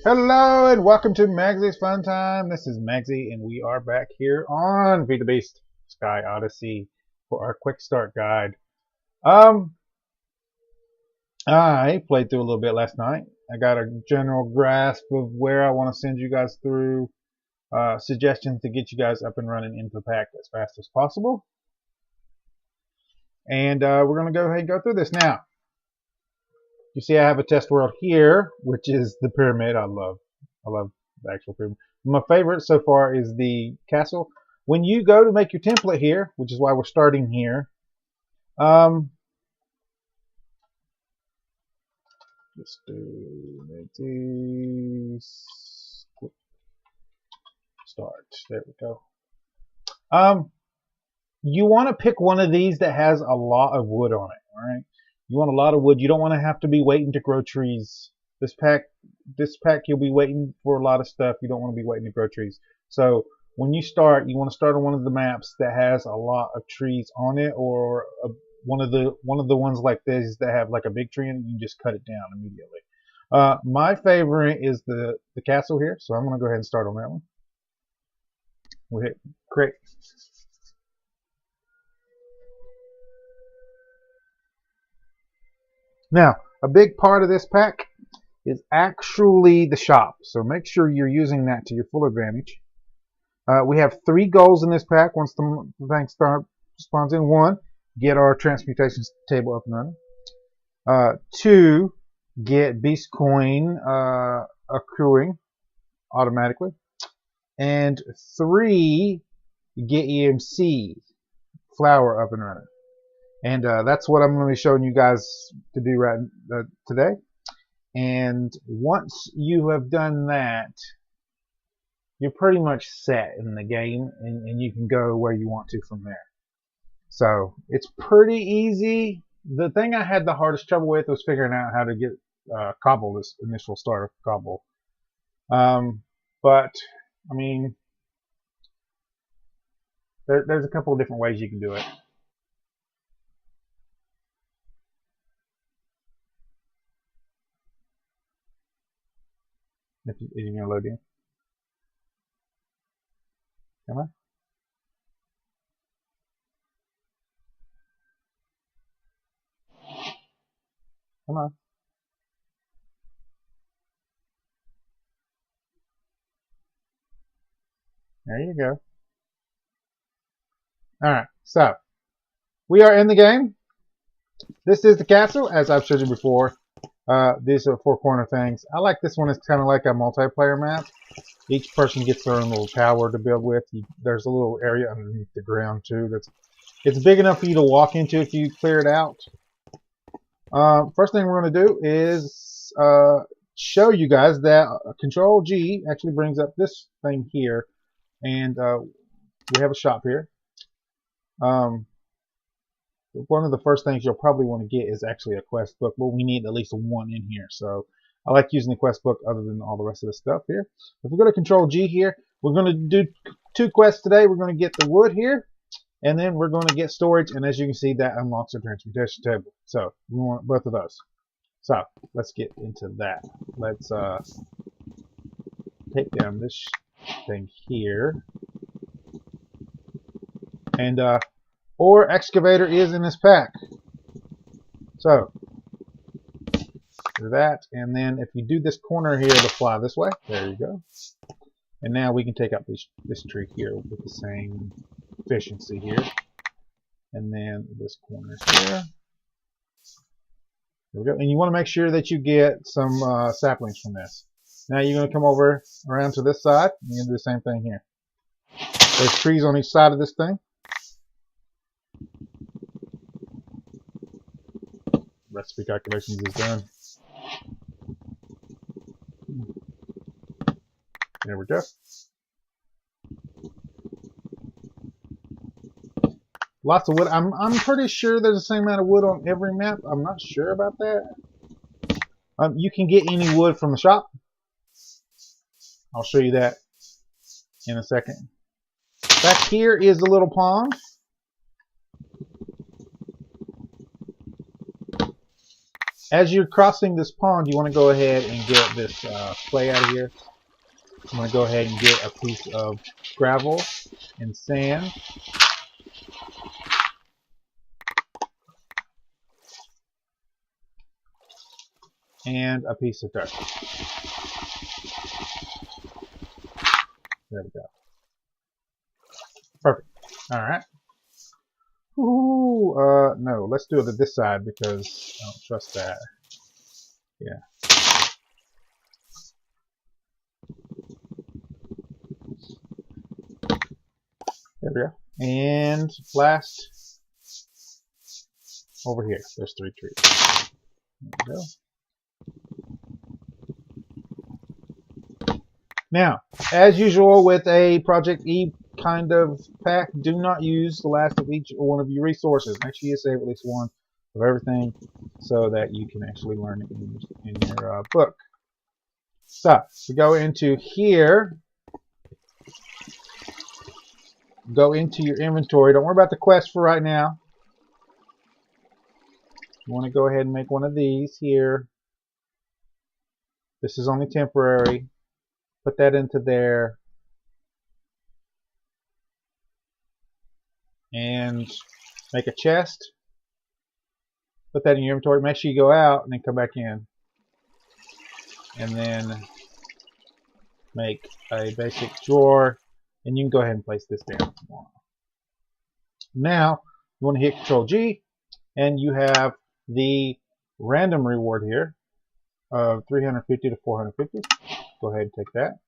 Hello and welcome to Magzie's Fun Time. This is Magzie and we are back here on FTB Sky Odyssey for our quick start guide. I played through a little bit last night. I got a general grasp of where I want to send you guys through, suggestions to get you guys up and running into the pack as fast as possible. And we're going to go ahead and go through this now. You see I have a test world here, which is the pyramid. I love the actual pyramid. My favorite so far is the castle. When you go to make your template here, which is why we're starting here, let's do these. Start. There we go. You want to pick one of these that has a lot of wood on it. All right. You want a lot of wood. You don't want to have to be waiting to grow trees. This pack, you'll be waiting for a lot of stuff. You don't want to be waiting to grow trees. So when you start, you want to start on one of the maps that has a lot of trees on it, or one of the ones like this that have like a big tree, and you can just cut it down immediately. My favorite is the castle here, so I'm going to go ahead and start on that one. We'll hit create. Now, a big part of this pack is actually the shop, so make sure you're using that to your full advantage. We have 3 goals in this pack once the thing spawns in. 1, get our transmutation table up and running. 2, get beast coin accruing automatically. And 3, get EMC flower up and running. And that's what I'm going to be showing you guys to do right today. And once you have done that, you're pretty much set in the game, and you can go where you want to from there. So it's pretty easy. The thing I had the hardest trouble with was figuring out how to get cobble, this initial start of cobble. But I mean, there's a couple of different ways you can do it. If you're going to load in. Come on. Come on. There you go. Alright, so we are in the game. This is the castle, as I've showed you before. These are 4 corner things. I like this one. It's kind of like a multiplayer map. Each person gets their own little tower to build with. There's a little area underneath the ground too. It's big enough for you to walk into if you clear it out. First thing we're going to do is show you guys that Control G actually brings up this thing here, and we have a shop here. One of the first things you'll probably want to get is actually a quest book, but we need at least 1 in here. So I like using the quest book other than all the rest of the stuff here. If we go to Control G here, we're going to do 2 quests today. We're going to get the wood here, and then we're going to get storage. And as you can see, that unlocks our transmutation table. So we want both of those. So let's get into that. Let's take down this thing here. And or excavator is in this pack. So do that, and then if you do this corner here, it'll fly this way. There you go. And now we can take out this tree here with the same efficiency here. And then this corner here. There we go. And you want to make sure that you get some saplings from this. Now you're going to come over around to this side, and you're going to do the same thing here. There's trees on each side of this thing. Recipe calculations is done. There we go. Lots of wood. I'm pretty sure there's the same amount of wood on every map. I'm not sure about that. You can get any wood from the shop. I'll show you that in a second. Back here is a little pond. As you're crossing this pond, you want to go ahead and get this clay out of here. I'm going to go ahead and get a piece of gravel and sand. And a piece of dirt. There we go. Perfect. Alright. Ooh, no, let's do it at this side because I don't trust that. Yeah. There we go. And last, over here, there's 3 trees. There we go. Now, as usual with a Project E kind of pack, do not use the last of each one of your resources. Make sure you save at least one of everything so that you can actually learn it in your book. So, we go into here. Go into your inventory. Don't worry about the quest for right now. You want to go ahead and make one of these here. This is only temporary. Put that into there. And make a chest. Put that in your inventory. Make sure you go out and then come back in. And then make a basic drawer. And you can go ahead and place this down. Now, you want to hit Control G. And you have the random reward here of 350 to 450. Go ahead and take that.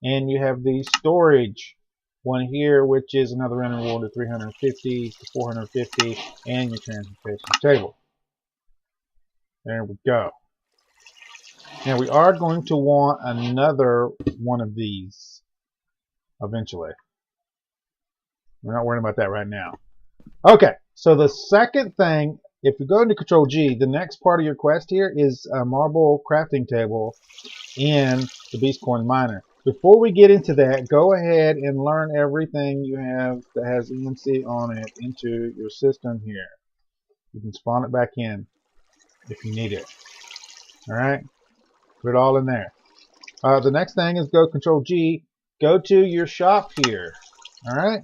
And you have the storage one here, which is another random reward of 350 to 450, and your transportation table. There we go. Now we are going to want another one of these eventually. We're not worrying about that right now. Okay, so the second thing, if you go into Control G, the next part of your quest here is a marble crafting table in the Beast Coin Miner. Before we get into that, go ahead and learn everything you have that has EMC on it into your system here. You can spawn it back in if you need it. Alright? Put it all in there. The next thing is go Control G, go to your shop here. Alright?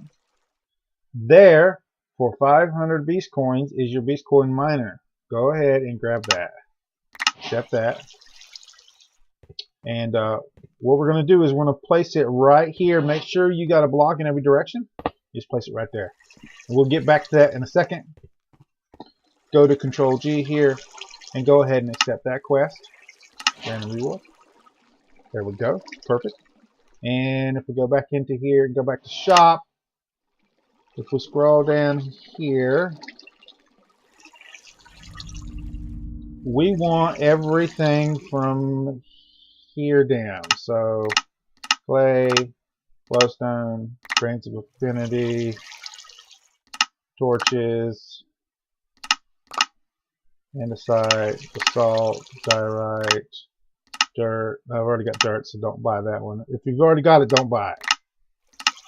There, for 500 Beast Coins, is your Beast Coin Miner. Go ahead and grab that. Accept that. And what we're going to do is we're going to place it right here. Make sure you got a block in every direction. Just place it right there. And we'll get back to that in a second. Go to Control G here and go ahead and accept that quest. Random reward. There we go. Perfect. And if we go back into here and go back to shop, if we scroll down here, we want everything from here down. So clay, glowstone, grains of affinity, torches, andesite, basalt, diorite, dirt. I've already got dirt, so don't buy that one. If you've already got it, don't buy it.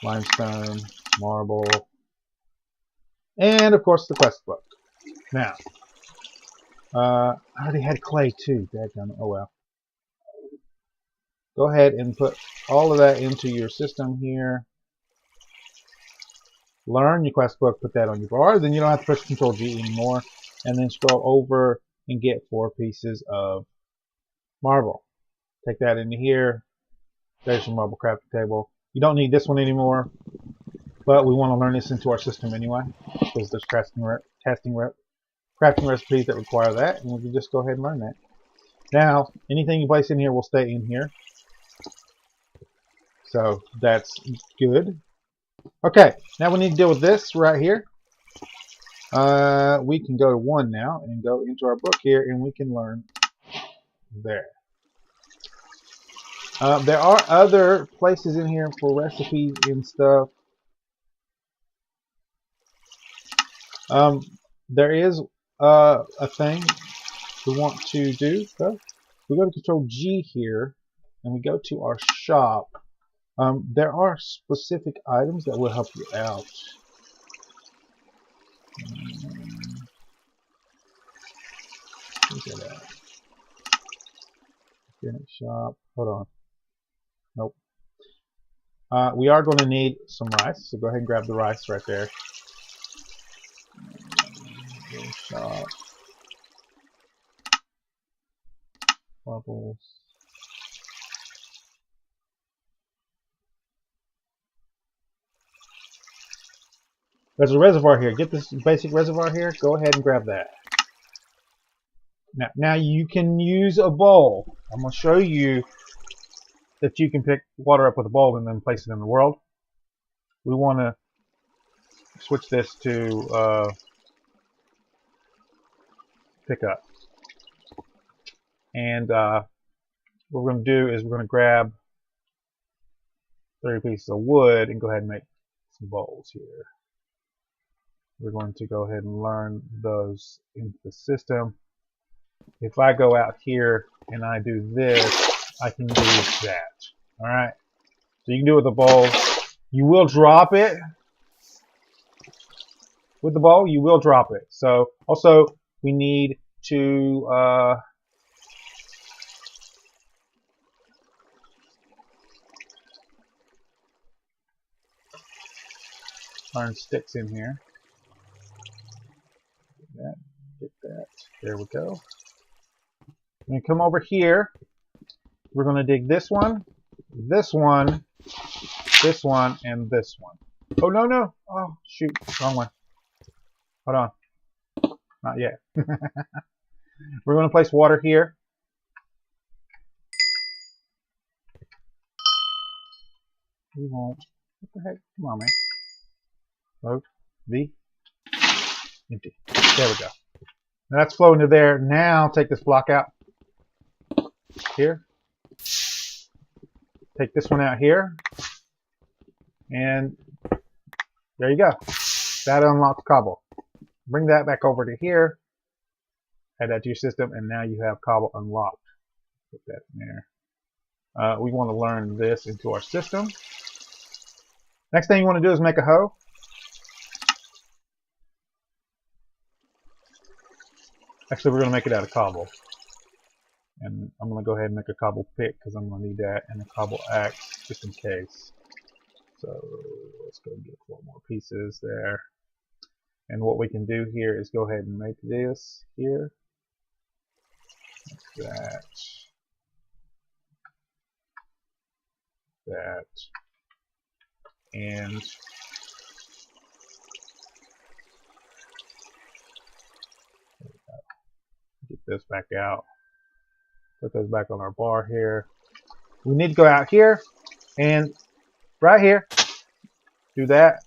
Limestone, marble, and of course the quest book. Now, I already had clay too. Dadgummit. Oh well. Go ahead and put all of that into your system here. Learn your quest book, put that on your bar. Then you don't have to push Control G anymore. And then scroll over and get 4 pieces of marble. Take that into here. There's your marble crafting table. You don't need this one anymore, but we want to learn this into our system anyway, because there's crafting recipes that require that, and we can just go ahead and learn that. Now, anything you place in here will stay in here. So that's good. Okay, now we need to deal with this right here. We can go to 1 now and go into our book here, and we can learn there. There are other places in here for recipes and stuff. There is a thing we want to do. So we go to Control G here, and we go to our shop. There are specific items that will help you out. Look at that. Finish shop. Hold on. Nope. We are going to need some rice, so go ahead and grab the rice right there. Shop. Bubbles. There's a reservoir here. Get this basic reservoir here. Go ahead and grab that. Now you can use a bowl. I'm going to show you that you can pick water up with a bowl and then place it in the world. We want to switch this to pick up. And what we're going to do is we're going to grab 30 pieces of wood and go ahead and make some bowls here. We're going to go ahead and learn those into the system. If I go out here and I do this, I can do that. Alright? So you can do it with a bowl. You will drop it. With the bowl, you will drop it. So also we need to learn sticks in here. Get that. There we go. And come over here. We're going to dig this one, this one, this one, and this one. Oh, no, no. Oh, shoot. Wrong one. Hold on. Not yet. We're going to place water here. We won't. What the heck? Come on, man. Load. V. Empty. There we go. Now that's flowing to there. Now take this block out. Here. Take this one out here. And there you go. That unlocks cobble. Bring that back over to here. Add that to your system, and now you have cobble unlocked. Put that in there. We want to learn this into our system. Next thing you want to do is make a hoe. Actually, we're going to make it out of cobble. And I'm going to go ahead and make a cobble pick because I'm going to need that, and a cobble axe just in case. So let's go get 4 more pieces there. And what we can do here is go ahead and make this here. Like that. That. And get this back out. Put those back on our bar here. We need to go out here and right here. Do that.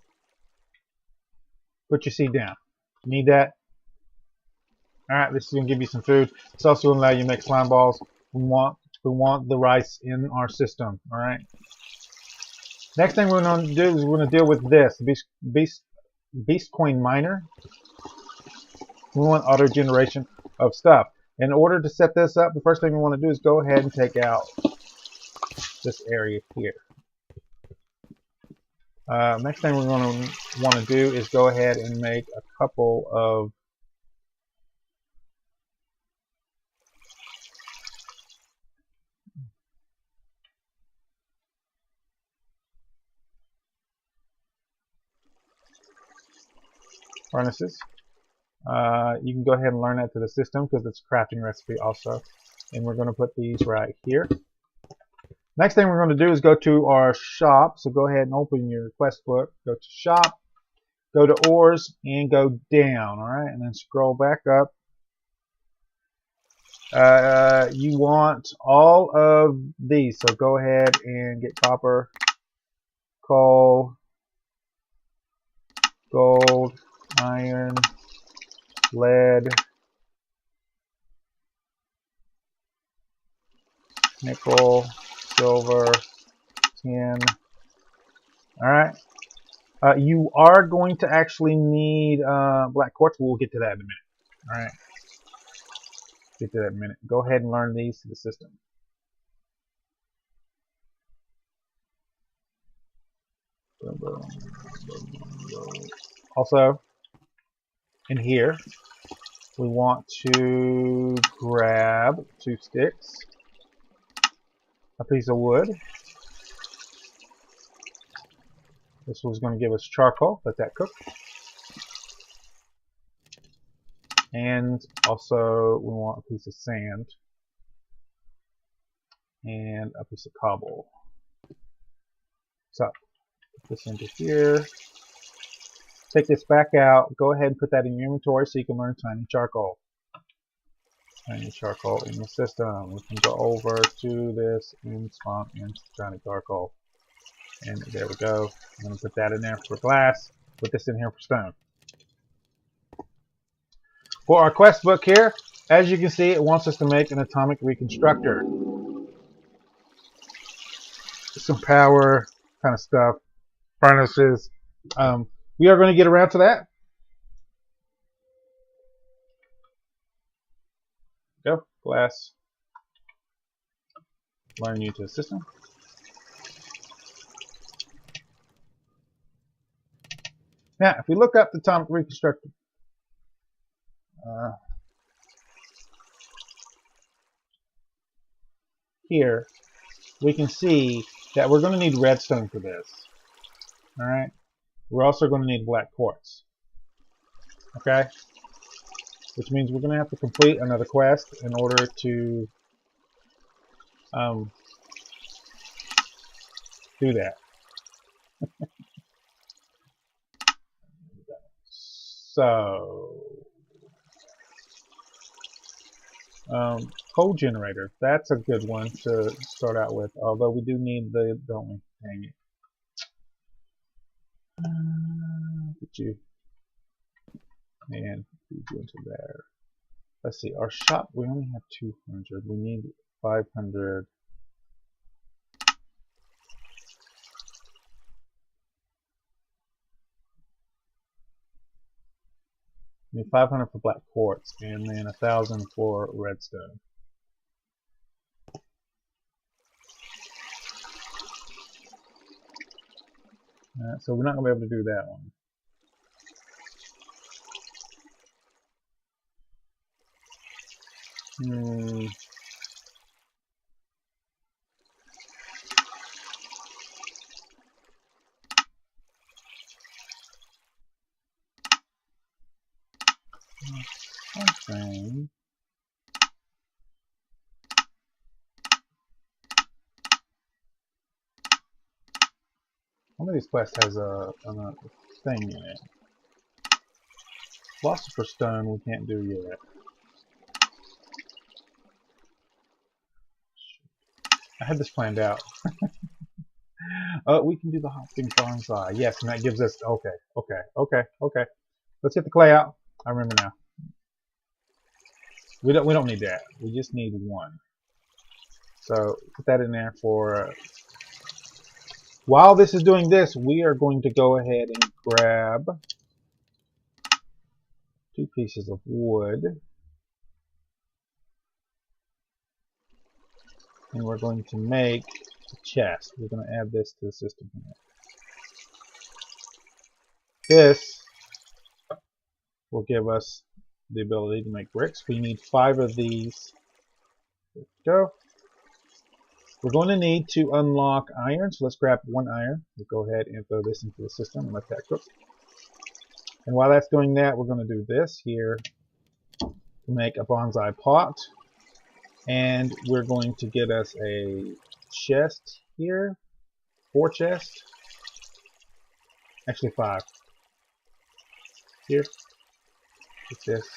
Put your seed down. You need that. Alright, this is going to give you some food. It's also going to allow you to make slime balls. We want the rice in our system. Alright. Next thing we're going to do is we're going to deal with this. Beast Coin Miner. We want auto generation of stuff. In order to set this up, the first thing we want to do is go ahead and take out this area here. Next thing we're going to want to do is go ahead and make a couple of furnaces. You can go ahead and learn that to the system because it's a crafting recipe also. And we're going to put these right here. Next thing we're going to do is go to our shop. So go ahead and open your quest book. Go to shop. Go to ores and go down. Alright. And then scroll back up. You want all of these. So go ahead and get copper, coal, gold, iron, lead, nickel, silver, tin. Alright. You are going to actually need black quartz. We'll get to that in a minute. Alright. Get to that in a minute. Go ahead and learn these to the system. Also, in here, we want to grab 2 sticks, a piece of wood. This was going to give us charcoal. Let that cook. And also we want a piece of sand and a piece of cobble. So put this into here. Take this back out. Go ahead and put that in your inventory so you can learn tiny charcoal. Tiny charcoal in the system. We can go over to this and spawn in tiny charcoal. And there we go. I'm going to put that in there for glass. Put this in here for stone. For our quest book here, as you can see, it wants us to make an atomic reconstructor. Some power kind of stuff. Furnaces. We are going to get around to that. Go. Glass. Learn you to the system. Now, if we look up the atomic reconstructor, here, we can see that we're going to need redstone for this. Alright? We're also going to need black quartz. Okay? Which means we're going to have to complete another quest in order to do that. So, coal generator. That's a good one to start out with. Although we do need the, don't we? Dang it. Put you and feed you into there. Let's see. Our shop. We only have 200. We need 500. We need 500 for black quartz, and then 1,000 for redstone. So we're not going to be able to do that one. Something. One of these quests has a thing in it. Philosopher's Stone we can't do yet. I had this planned out. We can do the hopping bonsai. Yes, and that gives us okay. Let's get the clay out. I remember now. We don't need that. We just need one. So put that in there for. While this is doing this, we are going to go ahead and grab 2 pieces of wood. And we're going to make a chest. We're going to add this to the system here. This will give us the ability to make bricks. We need 5 of these. There we go. We're going to need to unlock iron, so let's grab 1 iron. We'll go ahead and throw this into the system and let that cook. And while that's doing that, we're going to do this here to make a bonsai pot. And we're going to get us a chest here. 4 chests. Actually 5. Here. Get this.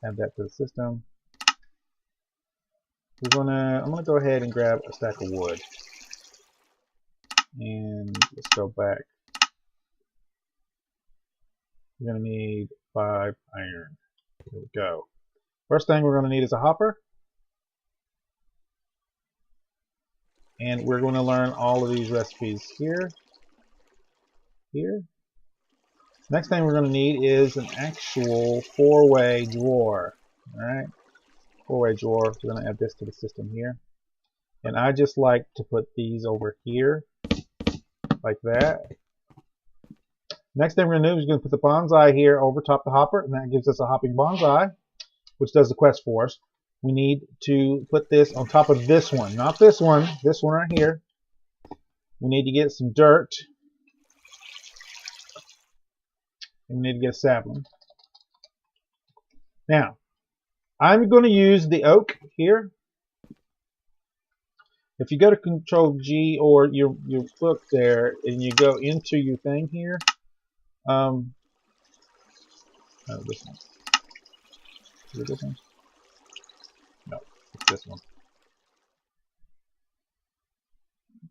Add that to the system. I'm gonna go ahead and grab a stack of wood. And let's go back. We're gonna need 5 iron. There we go. First thing we're gonna need is a hopper. And we're gonna learn all of these recipes here. Here. Next thing we're gonna need is an actual 4-way drawer. Alright. 4-way drawer. We're going to add this to the system here. And I just like to put these over here like that. Next thing we're going to do is going to put the bonsai here over top the hopper, and that gives us a hopping bonsai, which does the quest for us. We need to put this on top of this one, not this one right here. We need to get some dirt, and we need to get a sapling. Now, I'm going to use the oak here. If you go to Control G or your book there, and you go into your thing here, oh, this one. Is it this one? No, it's this one.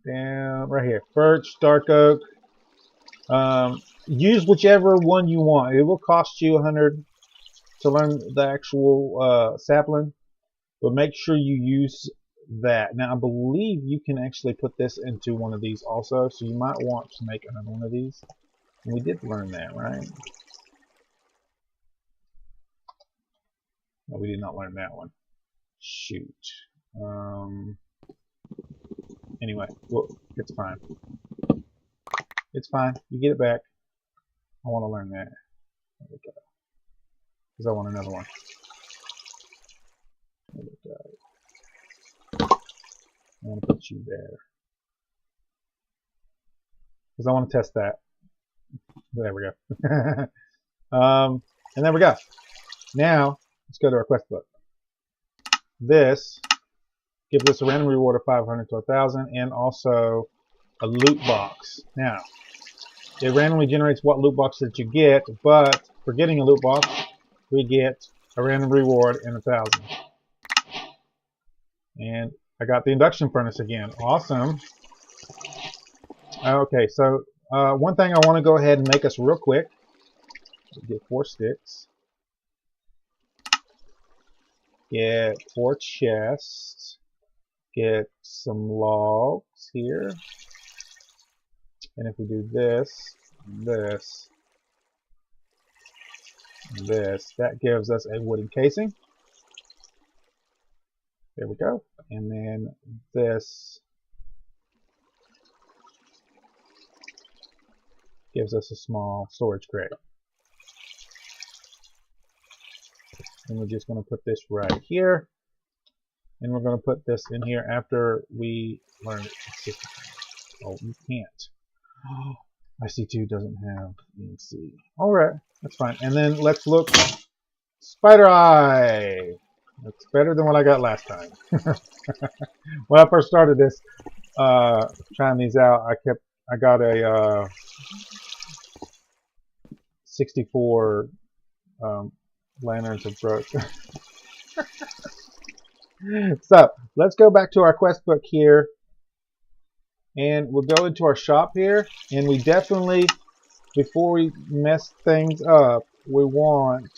Down right here, birch, dark oak. Use whichever one you want. It will cost you 100 to learn the actual sapling, but make sure you use that. Now I believe you can actually put this into one of these also, so you might want to make another one of these. And we did learn that, right? No, we did not learn that one. Shoot. Anyway, well, it's fine. It's fine. You get it back. I want to learn that. There we go. Because I want another one. There we go. I want to put you there. Because I want to test that. There we go. And there we go. Now, let's go to our quest book. This gives us a random reward of 500 to 1,000 and also a loot box. Now, it randomly generates what loot box that you get, but for getting a loot box, we get a random reward and 1,000. And I got the induction furnace again. Awesome. Okay, so one thing I want to go ahead and make us real quick. Get 4 sticks. Get 4 chests. Get some logs here. And if we do this, this, this, that gives us a wooden casing. There we go. And then this gives us a small storage crate. And we're just going to put this right here. And we're going to put this in here after we learn it. Oh, you can't. Oh, IC2 doesn't have EMC. Alright, that's fine. And then let's look. Spider Eye! That's better than what I got last time. When I first started this, trying these out, I got a 64 lanterns of broke. So let's go back to our quest book here, and we'll go into our shop here, and we definitely, before we mess things up, we want,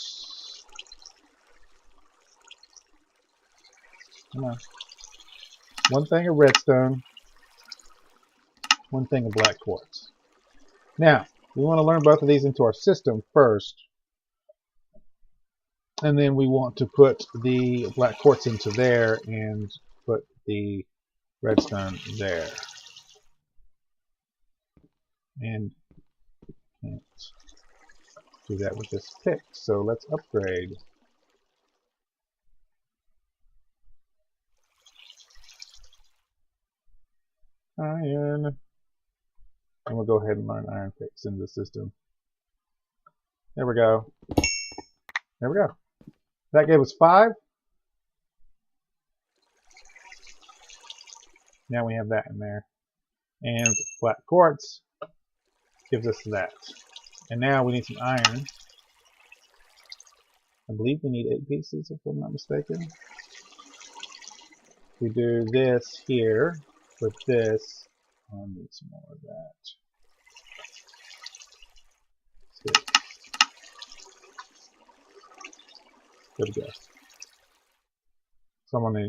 come on, 1 thing of redstone, 1 thing of black quartz. Now we want to learn both of these into our system first, and then we want to put the black quartz into there and put the redstone there. And can't do that with this pick, so let's upgrade. Iron. And we'll go ahead and learn iron picks in the system. There we go. There we go. That gave us 5. Now we have that in there. And black quartz gives us that. And now we need some iron. I believe we need 8 pieces, if I'm not mistaken. We do this here with this. I need some more of that. 6. Good to go. So I'm gonna.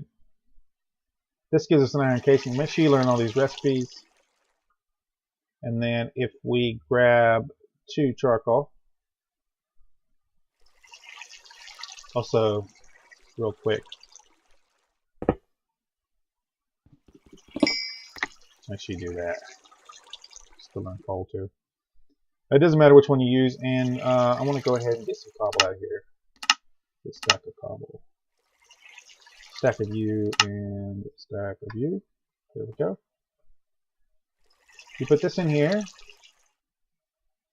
This gives us an iron casing. Make sure you learn all these recipes. And then if we grab 2 charcoal, also real quick, make sure you do that. Just to learn coal too. It doesn't matter which one you use, and I want to go ahead and get some cobble out of here. Get a stack of cobble. Stack of you and a stack of you. There we go. You put this in here.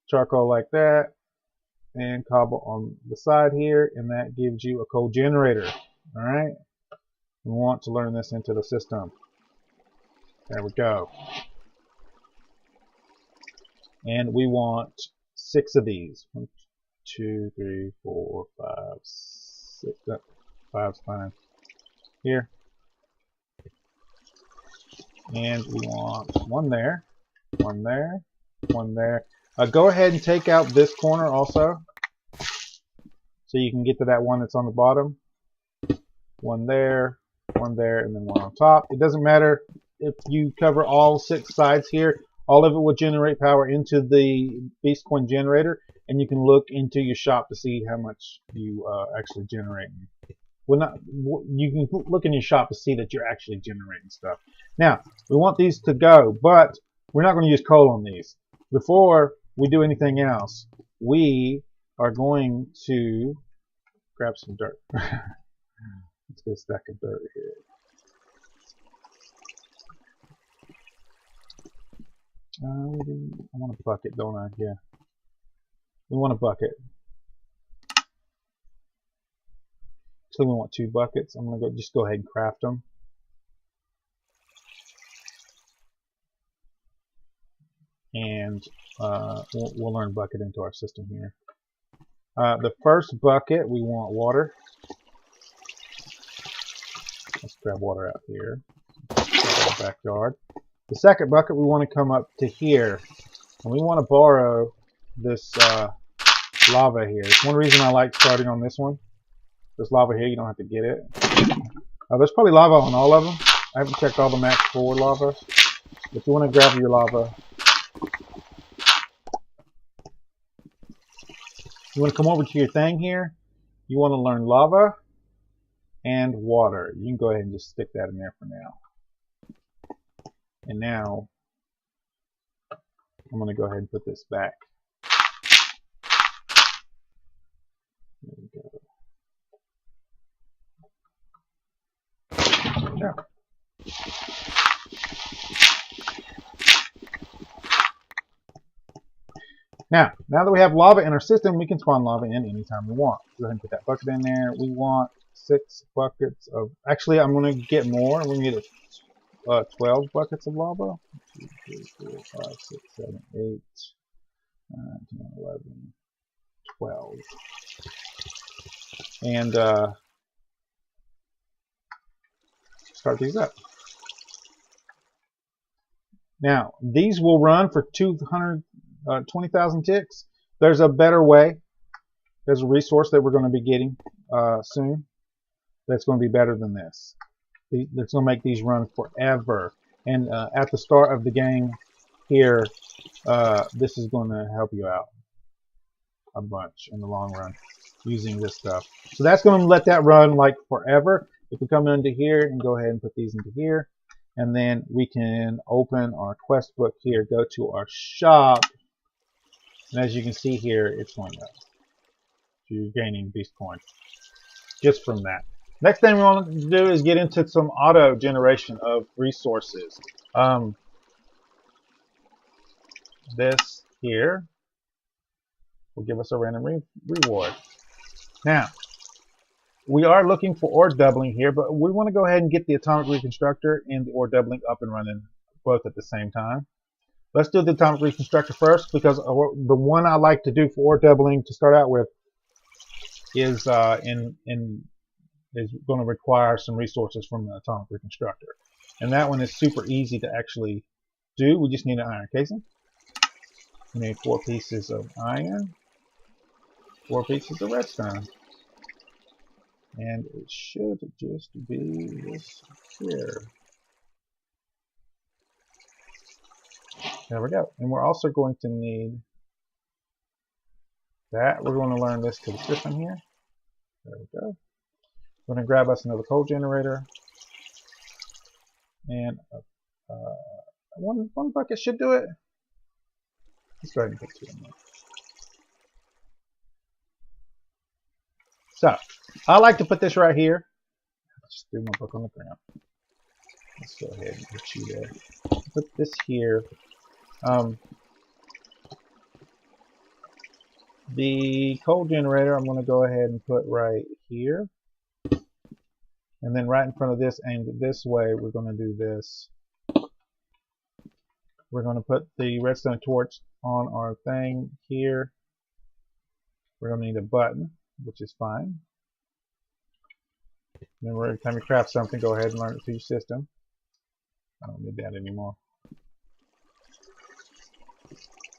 Charcoal like that. And cobble on the side here, and that gives you a coal generator. Alright? We want to learn this into the system. There we go. And we want 6 of these. 1, 2, 3, 4, 5, 6. 5's fine. Here. And we want 1 there, 1 there, 1 there. Go ahead and take out this corner also, so you can get to that one that's on the bottom. 1 there, 1 there, and then 1 on top. It doesn't matter if you cover all 6 sides here. All of it will generate power into the Beast Coin generator, and you can look into your shop to see how much you actually generate. Well, not you can look in your shop to see that you're actually generating stuff. Now, we want these to go, but we're not going to use coal on these. Before we do anything else, we are going to grab some dirt. Let's get a stack of dirt here. I want a bucket, don't I? Yeah. We want a bucket. So we want 2 buckets. I'm going to just go ahead and craft them. And we'll learn bucket into our system here. The first bucket, we want water. Let's grab water out here. Backyard. The second bucket, we want to come up to here. And we want to borrow this lava here. It's one reason I like starting on this one. This lava here, you don't have to get it. There's probably lava on all of them. I haven't checked all the maps for lava. If you want to grab your lava, you want to come over to your thing here. You want to learn lava and water. You can go ahead and just stick that in there for now. And now, I'm going to go ahead and put this back. There we go. There we go. Now that we have lava in our system, we can spawn lava in anytime we want. Go ahead and put that bucket in there. We want 6 buckets of... Actually, I'm going to get more. We're going to get 12 buckets of lava. 2, 3, 4, 5, 6, 7, 8, 9, 10, 11, 12. And start these up. Now, these will run for 20,000 ticks. There's a better way. There's a resource that we're going to be getting soon that's going to be better than this. That's going to make these run forever. And at the start of the game here, this is going to help you out a bunch in the long run using this stuff. So that's going to let that run like forever. If we come into here and go ahead and put these into here, and then we can open our quest book here, go to our shop, and as you can see here, it's going up. So you're gaining Beast Coin just from that. Next thing we want to do is get into some auto generation of resources. This here will give us a random reward. Now, we are looking for ore doubling here, but we want to go ahead and get the atomic reconstructor and the ore doubling up and running both at the same time. Let's do the atomic reconstructor first, because the one I like to do for ore doubling to start out with is is going to require some resources from the atomic reconstructor, and that one is super easy to actually do. We just need an iron casing. We need 4 pieces of iron, 4 pieces of redstone, and it should just be this here. There we go. And we're also going to need that. We're going to learn this to the system here. There we go. We're going to grab us another coal generator, and one bucket should do it. Let's go ahead and put 2 in there. So, I like to put this right here. Just threw my book on the ground. Let's go ahead and put you there. Put this here. The coal generator I'm going to go ahead and put right here. And then right in front of this, aimed this way, we're going to do this. We're going to put the redstone torch on our thing here. We're going to need a button, which is fine. Remember, every time you craft something, go ahead and learn it through your system. I don't need that anymore.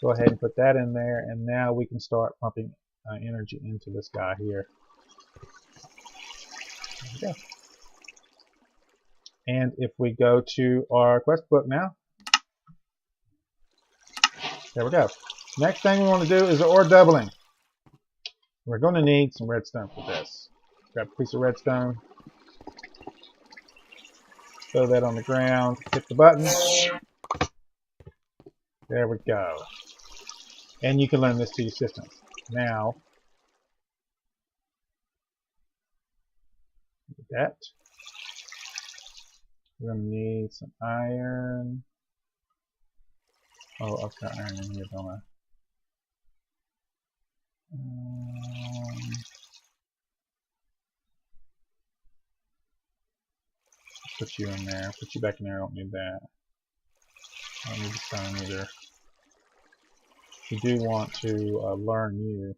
Go ahead and put that in there, and now we can start pumping energy into this guy here. There we go. And if we go to our quest book now, there we go. Next thing we want to do is the ore doubling. We're going to need some redstone for this. Grab a piece of redstone, throw that on the ground, hit the button. There we go. And you can learn this to your system. Now, with that, we're going to need some iron. Oh, I've got iron in here, don't I? Put you in there. Put you back in there. I don't need that. I don't need the stone either. You do want to learn you.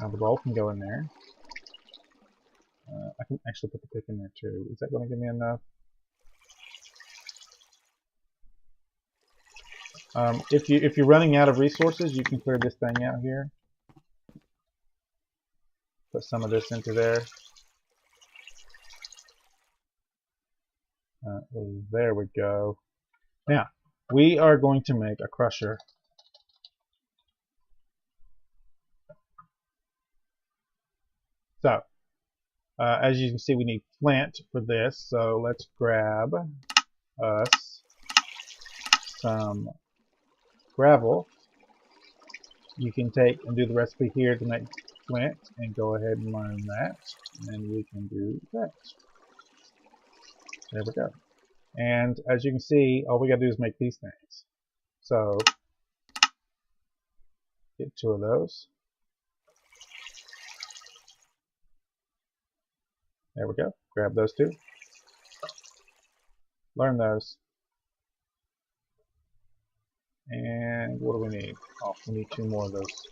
Now the bowl can go in there. I can actually put the pick in there too. Is that going to give me enough? If you're running out of resources, you can clear this thing out here. Put some of this into there. There we go. Now, we are going to make a crusher. So, as you can see, we need flint for this. So let's grab us some gravel. You can take and do the recipe here to make flint and go ahead and learn that. And then we can do that. There we go. And as you can see, all we got to do is make these things. So, get 2 of those. There we go. Grab those 2. Learn those. And what do we need? Oh, we need 2 more of those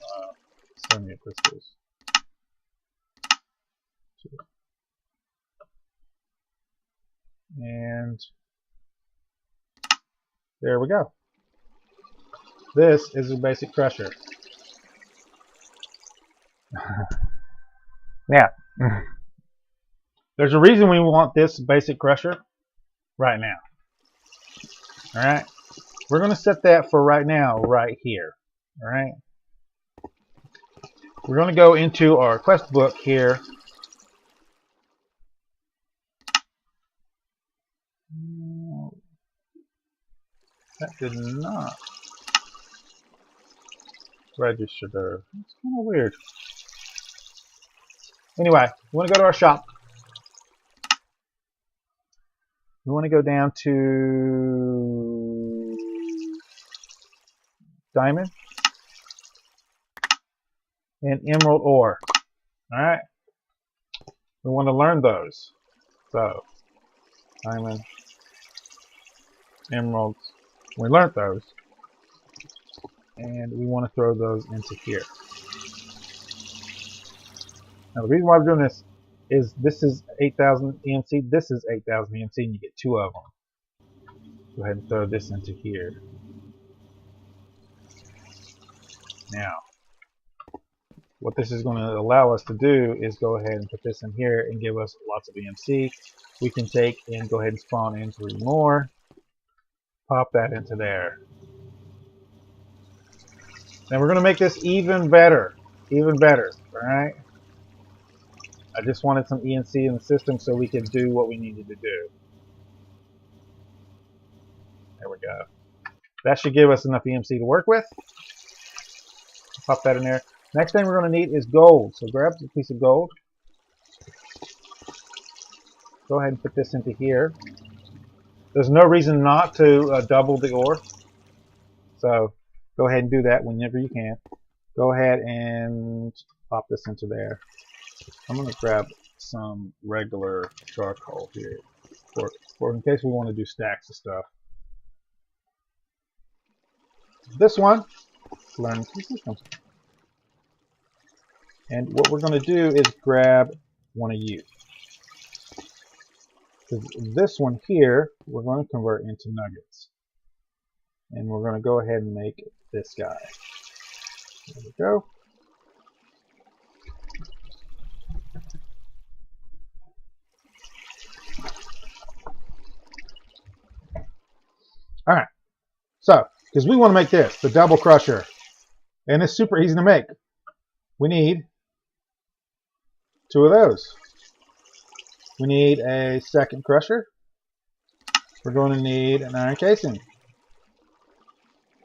semium crystals. 2. And there we go. This is a basic crusher. Now, there's a reason we want this basic crusher right now. Alright? We're going to set that for right now, right here. Alright? We're going to go into our quest book here. That did not register there. It's kind of weird. Anyway, we want to go to our shop. We want to go down to diamond and emerald ore. Alright? We want to learn those. So, diamond, emeralds. We learned those. And we want to throw those into here. Now the reason why we're doing this is 8,000 EMC. This is 8,000 EMC and you get 2 of them. Go ahead and throw this into here. Now, what this is going to allow us to do is go ahead and put this in here and give us lots of EMC. We can take and go ahead and spawn in 3 more. Pop that into there. Now we're going to make this even better. Even better. Alright? I just wanted some EMC in the system so we could do what we needed to do. There we go. That should give us enough EMC to work with. Pop that in there. Next thing we're going to need is gold. So grab a piece of gold. Go ahead and put this into here. There's no reason not to double the ore. So go ahead and do that whenever you can. Go ahead and pop this into there. I'm going to grab some regular charcoal here for in case we want to do stacks of stuff. This one, learn two systems. And what we're going to do is grab one of you. This one here, we're going to convert into nuggets. And we're going to go ahead and make this guy. There we go. Alright. So, because we want to make this, the double crusher. And it's super easy to make. We need 2 of those. We need a second crusher. We're going to need an iron casing.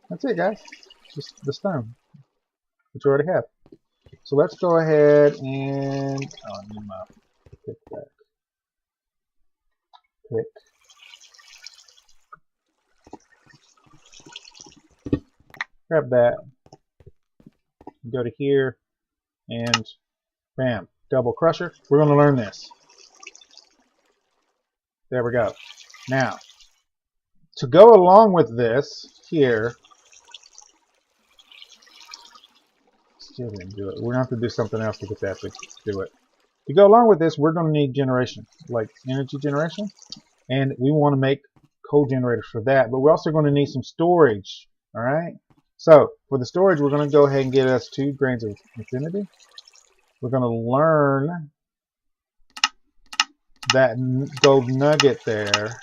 That's it, guys. Just the stone, which we already have. So let's go ahead and I need my pick back. Pick. Grab that. Go to here, and bam, double crusher. We're going to learn this. There we go. Now, to go along with this here, still didn't do it. We're going to have to do something else to get that to do it. To go along with this, we're going to need generation, like energy generation, and we want to make coal generators for that. But we're also going to need some storage. All right. So for the storage, we're going to go ahead and get us 2 grains of infinity. We're going to learn that gold nugget there.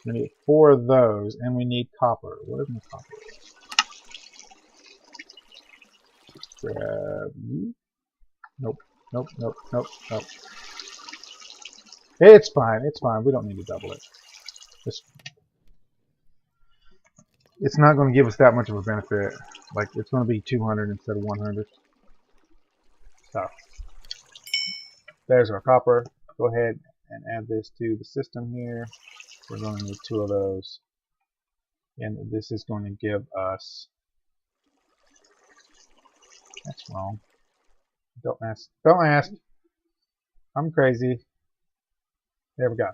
We need 4 of those, and we need copper. Where's my copper? Grab you. Nope. Nope. Nope. Nope. Nope. It's fine. It's fine. We don't need to double it. It's not going to give us that much of a benefit. Like, it's going to be 200 instead of 100. So, there's our copper. Go ahead and add this to the system here. We're going to need 2 of those. And this is going to give us... That's wrong. Don't ask. Don't ask. I'm crazy. There we go.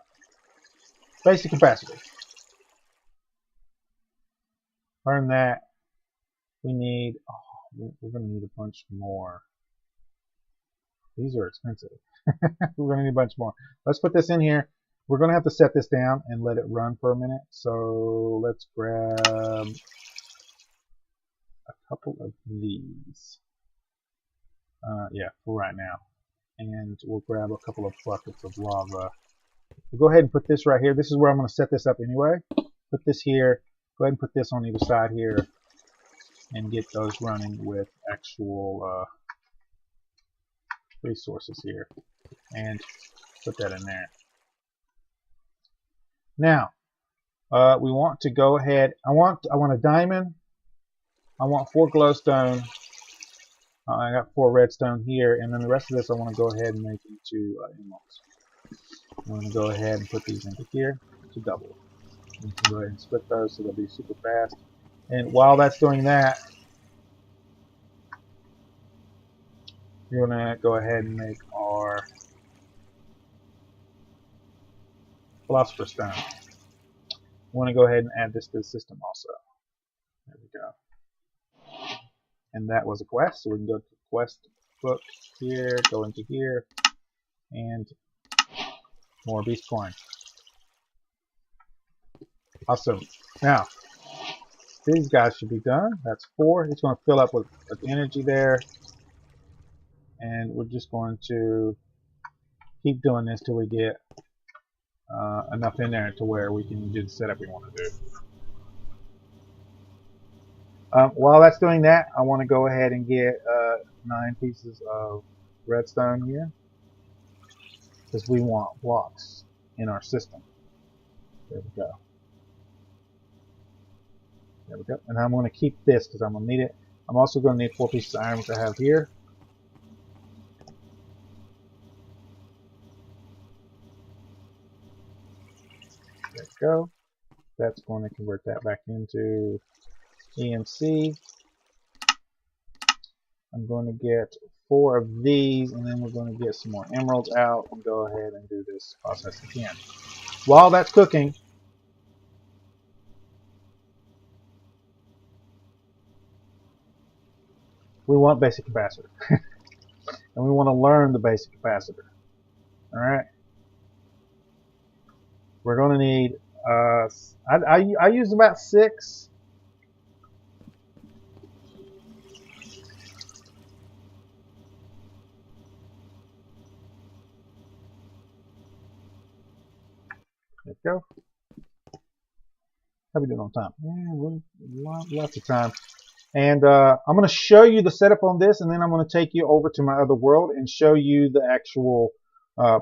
Basic capacity. Learn that. We need... Oh, we're going to need a bunch more. These are expensive. We're going to need a bunch more. Let's put this in here. We're going to have to set this down and let it run for a minute. So let's grab a couple of these. Yeah, for right now. And we'll grab a couple of buckets of lava. We'll go ahead and put this right here. This is where I'm going to set this up anyway. Put this here. Go ahead and put this on either side here. And get those running with actual resources here. And put that in there. Now, we want to go ahead. I want a diamond. I want 4 glowstone. I got 4 redstone here, and then the rest of this I want to go ahead and make into emeralds. I'm going to go ahead and put these into here to double. You can go ahead and split those so they'll be super fast. And while that's doing that, we're going to go ahead and make our philosopher's stone. We want to go ahead and add this to the system also. There we go. And that was a quest, so we can go to the quest book here, go into here, and more beast coin. Awesome. Now, these guys should be done. That's 4. It's going to fill up with energy there. And we're just going to keep doing this till we get enough in there to where we can do the setup we want to do. While that's doing that, I want to go ahead and get 9 pieces of redstone here, because we want blocks. in our system. There we go. There we go. And I'm going to keep this because I'm going to need it. I'm also going to need 4 pieces of iron, which I have here. There we go. That's going to convert that back into EMC. I'm going to get 4 of these, and then we're going to get some more emeralds out and go ahead and do this process again. While that's cooking, we want basic capacitor. And we want to learn the basic capacitor. Alright? We're going to need, I use about 6. There we go. How we doing on time? Yeah, we're lots of time. And I'm going to show you the setup on this, and then I'm going to take you over to my other world and show you the actual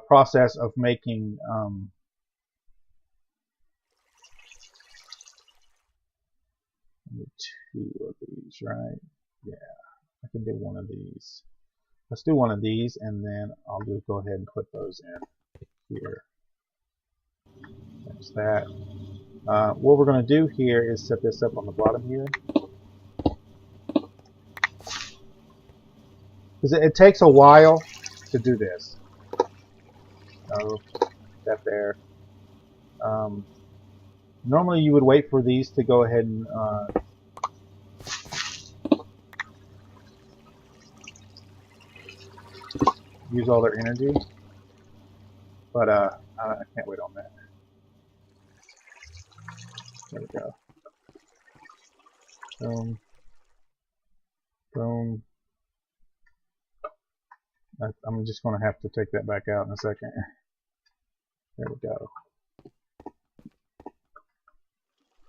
process of making 2 of these, right? Yeah, I can do 1 of these. Let's do 1 of these, and then I'll just go ahead and put those in here. There's that. What we're going to do here is set this up on the bottom here. Because it takes a while to do this. So, that there. Normally you would wait for these to go ahead and use all their energy. But I can't wait on that. There we go. Boom. Boom. I'm just going to have to take that back out in a second. There we go.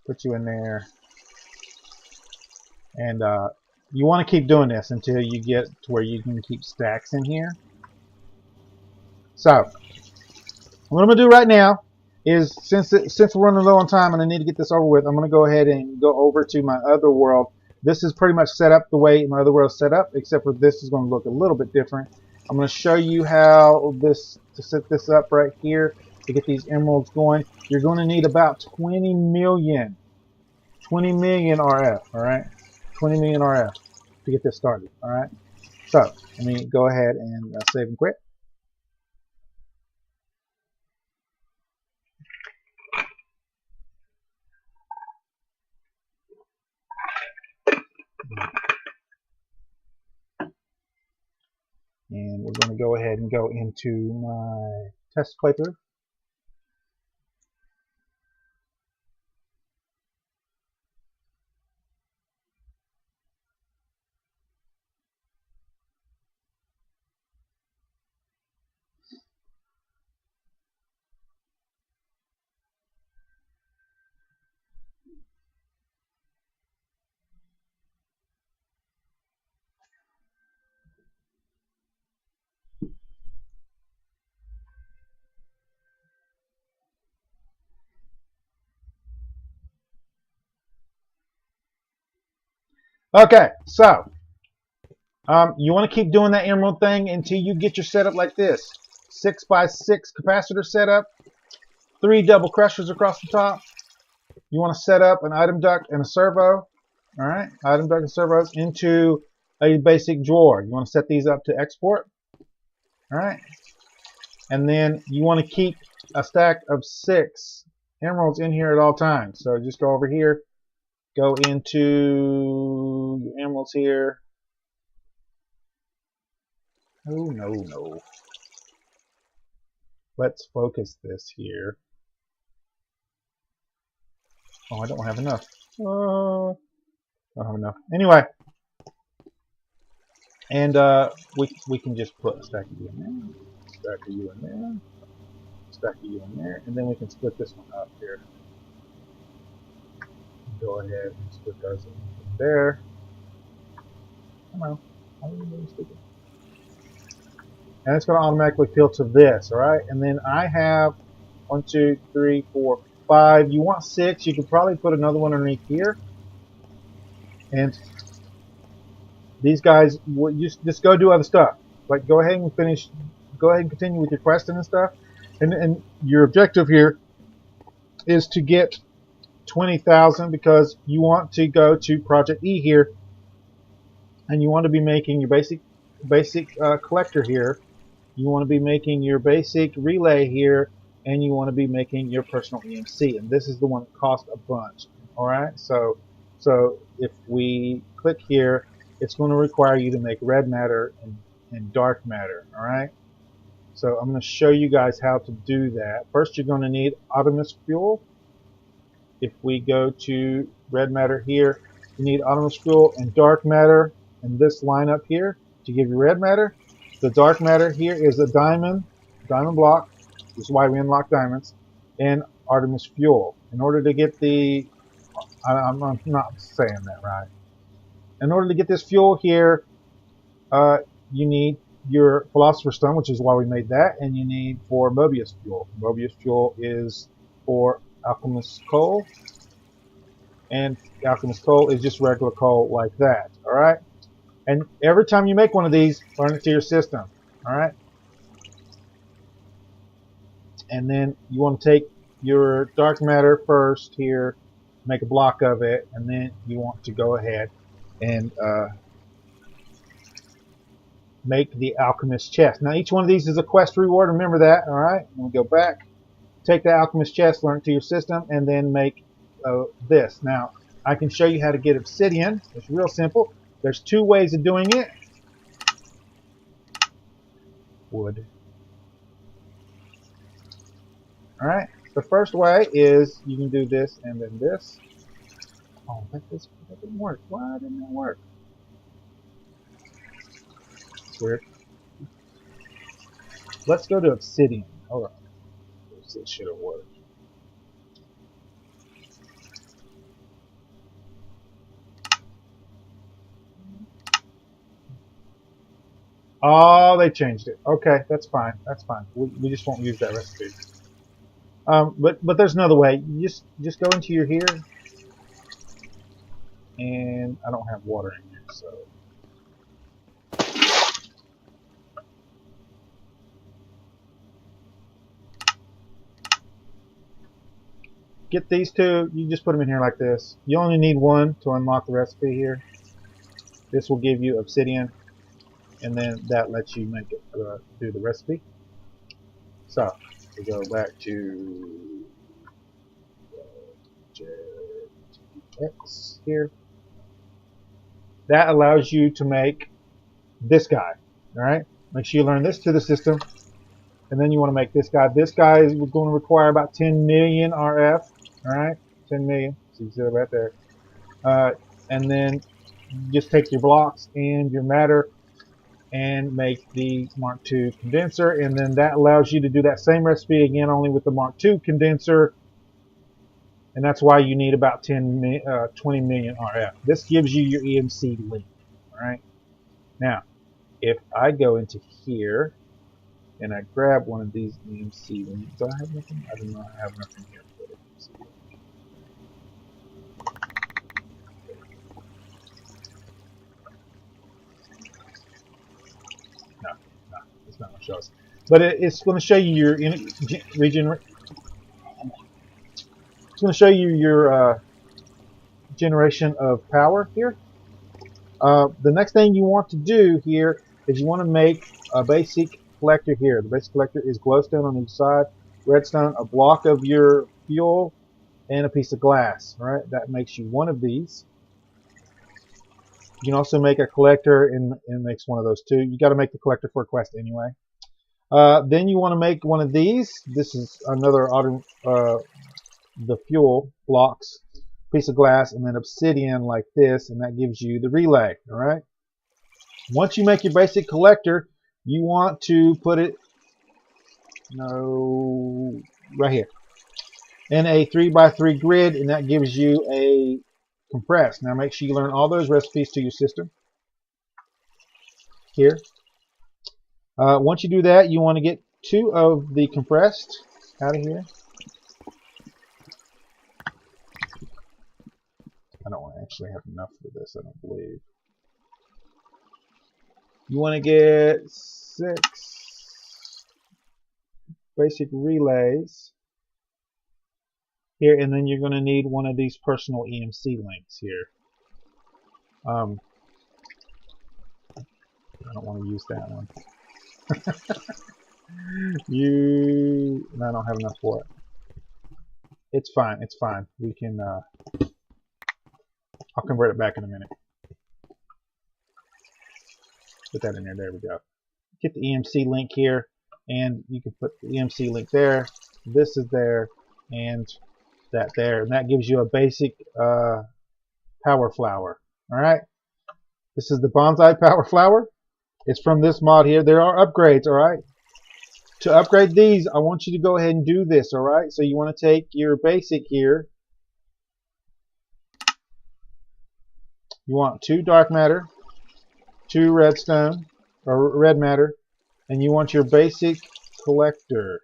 Put you in there. And you want to keep doing this until you get to where you can keep stacks in here. So, what I'm going to do right now is, since we're running low on time and I need to get this over with, I'm going to go ahead and go over to my other world. This is pretty much set up the way my other world is set up, except for this is going to look a little bit different. I'm going to show you how to set this up right here to get these emeralds going. You're going to need about 20 million RF, alright? 20 million RF to get this started, alright? So, let me go ahead and save and quit. And we're going to go ahead and go into my test playthrough. Okay, so you want to keep doing that emerald thing until you get your setup like this. 6x6 capacitor setup, 3 double crushers across the top. You want to set up an item duct and a servo. Alright, item duct and servos into a basic drawer. You want to set these up to export. Alright, and then you want to keep a stack of 6 emeralds in here at all times. So just go over here. Go into your emeralds here. Oh, no. Let's focus this here. Oh, I don't have enough. I don't have enough. Anyway. And we can just put a stack of you in there. Stack of you in there. Stack of you in there. And then we can split this one up here. Go ahead and split those in there. Come on. And it's going to automatically filter this, alright? And then I have 1, 2, 3, 4, 5. You want 6. You could probably put another one underneath here. And these guys, just go do other stuff. Like go ahead and finish. Go ahead and continue with your questing and stuff. And your objective here is to get 20,000 because you want to go to Project E here, and you want to be making your basic collector here. You want to be making your basic relay here, and you want to be making your personal EMC, and this is the one that costs a bunch. All right, so if we click here, it's going to require you to make red matter and dark matter. All right, so I'm going to show you guys how to do that. First, you're going to need Odyssey fuel. If we go to red matter here, you need Odyssey fuel and dark matter in this lineup here to give you red matter. The dark matter here is a diamond block. This is why we unlock diamonds, and Artemis fuel. In order to get the, I'm not saying that right. In order to get this fuel here, you need your Philosopher's Stone, which is why we made that, and you need 4 Mobius fuel. Mobius fuel is for alchemist coal, and alchemist coal is just regular coal like that. All right. And every time you make one of these, learn it to your system. All right. And then you want to take your dark matter first here, make a block of it, and then you want to go ahead and make the alchemist chest. Now each one of these is a quest reward. Remember that. All right. We'll go back, take the alchemist chest, learn it to your system, and then make this. Now I can show you how to get obsidian. It's real simple. There's 2 ways of doing it. Wood. Alright, the first way is you can do this and then this. Oh, that didn't work. Why didn't that work? It's weird. Let's go to obsidian. Hold on. This should have worked. Oh, they changed it. Okay, that's fine. That's fine. We just won't use that recipe. But there's another way. You just go into your here, and I don't have water in here, so get these 2. You just put them in here like this. You only need 1 to unlock the recipe here. This will give you obsidian, and then that lets you make it do the recipe. So we go back to X here. That allows you to make this guy. All right. Make sure you learn this to the system, and then you want to make this guy. This guy is going to require about 10 million RF. All right, 10 million. So you see that right there. And then just take your blocks and your matter and make the Mark II condenser, and then that allows you to do that same recipe again, only with the Mark II condenser, and that's why you need about 20 million RF. This gives you your EMC link. All right. Now, if I go into here and I grab one of these EMC links, do I have nothing? I do not have nothing here for EMC. No, it's not going to show us. But it's going to show you your region. It's going to show you your generation of power here. The next thing you want to do here is you want to make a basic collector here. The basic collector is glowstone on each side, redstone, a block of your fuel, and a piece of glass. All right, that makes you one of these. You can also make a collector and makes one of those too. You got to make the collector for a quest anyway. Then you want to make one of these. This is another the fuel blocks, piece of glass, and then obsidian like this, and that gives you the relay. All right. Once you make your basic collector, you want to put it right here in a 3x3 grid, and that gives you a compressed. Now make sure you learn all those recipes to your system here. Once you do that, you want to get 2 of the compressed out of here. I don't actually have enough for this, I don't believe. You want to get 6 basic relays here, and then you're going to need one of these personal EMC links here. I don't want to use that one. No, I don't have enough for it. It's fine, it's fine. We can, I'll convert it back in a minute. Put that in there, there we go. Get the EMC link here, and you can put the EMC link there. This is there, and that there. And that gives you a basic power flower. Alright? This is the Bonsai power flower. It's from this mod here. There are upgrades, alright? To upgrade these, I want you to go ahead and do this, alright? So you want to take your basic here. You want 2 dark matter, 2 redstone, or red matter, and you want your basic collector.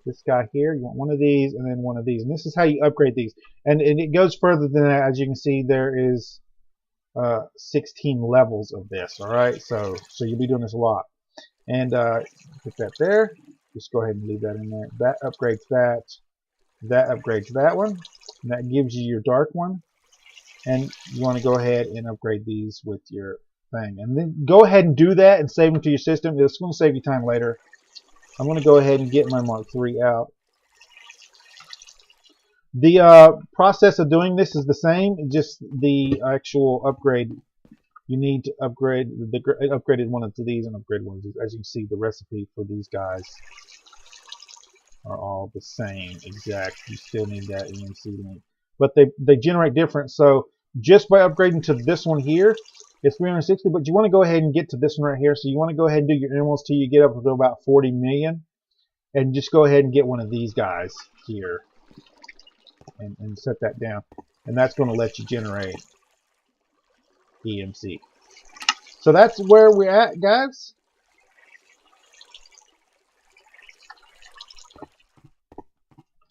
This guy here, you want one of these and then one of these. And this is how you upgrade these. And it goes further than that. As you can see, there is 16 levels of this, alright? So you'll be doing this a lot. And put that there. Just go ahead and leave that in there. That upgrades that. That upgrades that one. And that gives you your dark one. And you want to go ahead and upgrade these with your thing. And then go ahead and do that and save them to your system. It's going to save you time later. I'm going to go ahead and get my Mark III out. The process of doing this is the same, just the actual upgrade. You need to upgrade the upgraded one of these and upgrade one of these. As you can see, the recipe for these guys are all the same exact. You still need that EMC link, but they generate different. So just by upgrading to this one here, it's 360. But you want to go ahead and get to this one right here. So you want to go ahead and do your emeralds till you get up to about 40 million, and just go ahead and get one of these guys here, and set that down, and that's going to let you generate EMC. So that's where we're at, guys.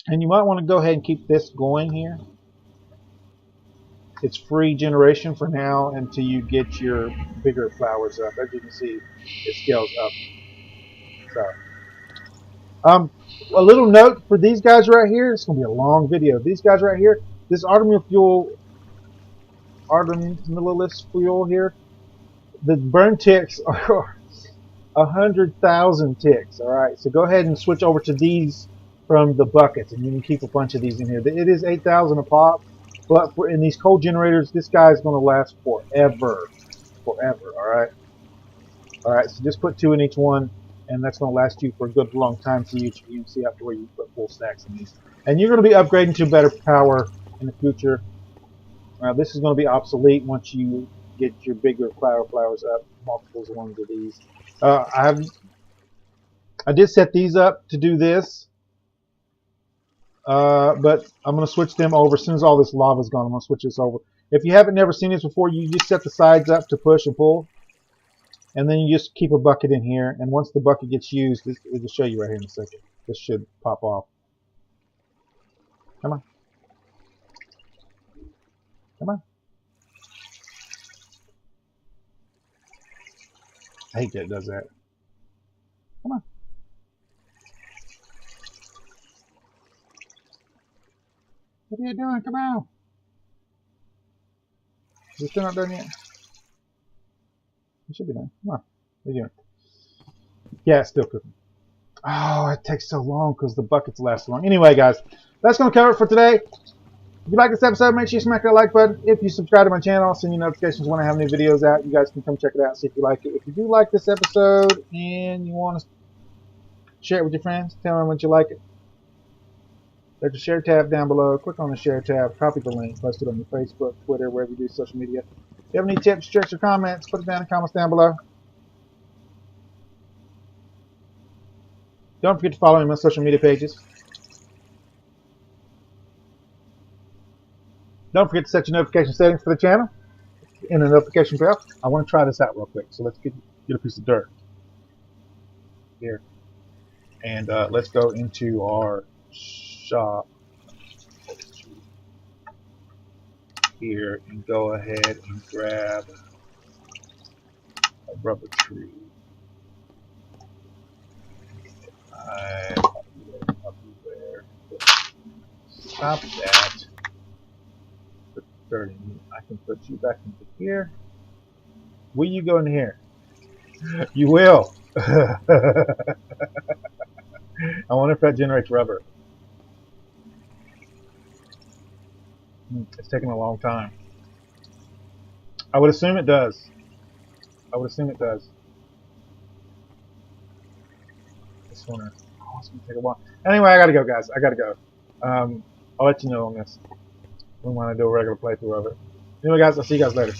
And you might want to go ahead and keep this going here. It's free generation for now until you get your bigger flowers up. As you can see, it scales up. So, a little note for these guys right here. It's going to be a long video. These guys right here, this Artemis fuel here, the burn ticks are 100,000 ticks. All right, so go ahead and switch over to these from the buckets, and you can keep a bunch of these in here. It is 8,000 a pop, but in these cold generators, this guy is going to last forever. All right, so just put 2 in each one, and that's going to last you for a good long time. So you can see after where you put full stacks in these, and you're going to be upgrading to better power in the future. This is going to be obsolete once you get your bigger flowers up, multiples of ones of these. I did set these up to do this, but I'm going to switch them over. As soon as all this lava is gone, I'm going to switch this over. If you haven't never seen this before, you just set the sides up to push and pull, and then you just keep a bucket in here, and once the bucket gets used, it'll show you right here in a second. This should pop off. Come on. Come on. I hate that it does that. Come on. What are you doing? Come on. Is it still not done yet? It should be done. Come on. What are you doing? Yeah, it's still cooking. Oh, it takes so long because the buckets last so long. Anyway, guys, that's going to cover it for today. If you like this episode, make sure you smack that like button. If you subscribe to my channel, I'll send you notifications when I have new videos out. You guys can come check it out and see if you like it. If you do like this episode and you want to share it with your friends, tell them what you like it. There's a share tab down below. Click on the share tab, copy the link, post it on your Facebook, Twitter, wherever you do social media. If you have any tips, tricks, or comments, put it down in the comments down below. Don't forget to follow me on my social media pages. Don't forget to set your notification settings for the channel. in a notification bell. I want to try this out real quick. So let's get a piece of dirt here. And let's go into our shop here and go ahead and grab a rubber tree. Everywhere. Stop that. Put dirt in you. I can put you back into here. Will you go in here? You will. I wonder if that generates rubber. It's taking a long time. I would assume it does. I would assume it does. This one, oh, it's gonna take a while. Anyway, I gotta go, guys. I gotta go. I'll let you know on this. We want to do a regular playthrough of it. Anyway, guys, I'll see you guys later.